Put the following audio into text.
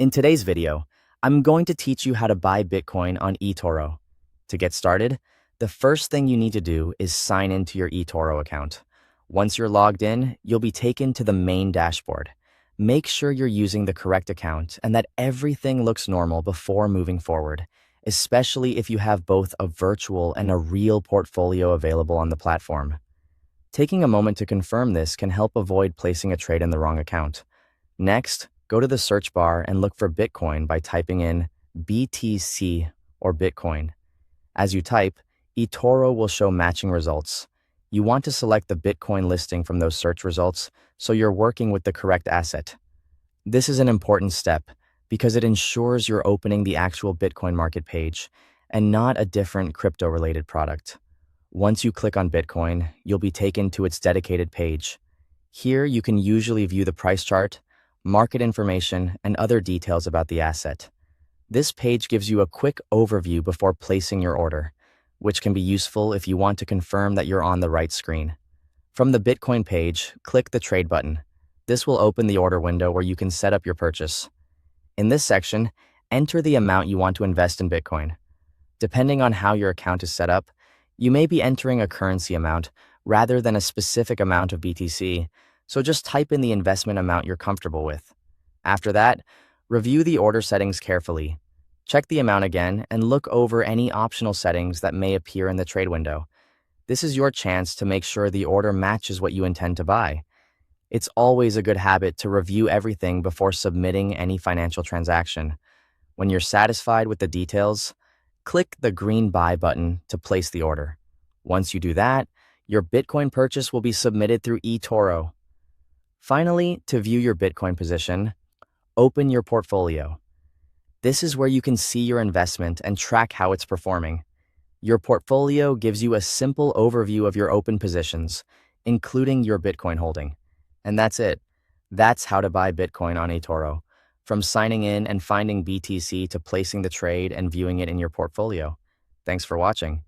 In today's video, I'm going to teach you how to buy Bitcoin on eToro. To get started, the first thing you need to do is sign into your eToro account. Once you're logged in, you'll be taken to the main dashboard. Make sure you're using the correct account and that everything looks normal before moving forward, especially if you have both a virtual and a real portfolio available on the platform. Taking a moment to confirm this can help avoid placing a trade in the wrong account. Next, go to the search bar and look for Bitcoin by typing in BTC or Bitcoin. As you type, eToro will show matching results. You want to select the Bitcoin listing from those search results so you're working with the correct asset. This is an important step because it ensures you're opening the actual Bitcoin market page and not a different crypto-related product. Once you click on Bitcoin, you'll be taken to its dedicated page. Here, you can usually view the price chart, market information, and other details about the asset. This page gives you a quick overview before placing your order, which can be useful if you want to confirm that you're on the right screen. From the Bitcoin page, click the Trade button. This will open the order window where you can set up your purchase. In this section, enter the amount you want to invest in Bitcoin. Depending on how your account is set up, you may be entering a currency amount rather than a specific amount of BTC, so just type in the investment amount you're comfortable with. After that, review the order settings carefully. Check the amount again and look over any optional settings that may appear in the trade window. This is your chance to make sure the order matches what you intend to buy. It's always a good habit to review everything before submitting any financial transaction. When you're satisfied with the details, click the green Buy button to place the order. Once you do that, your Bitcoin purchase will be submitted through eToro. Finally, to view your Bitcoin position, open your portfolio. This is where you can see your investment and track how it's performing. Your portfolio gives you a simple overview of your open positions, including your Bitcoin holding. And that's it. That's how to buy Bitcoin on eToro, from signing in and finding BTC to placing the trade and viewing it in your portfolio. Thanks for watching.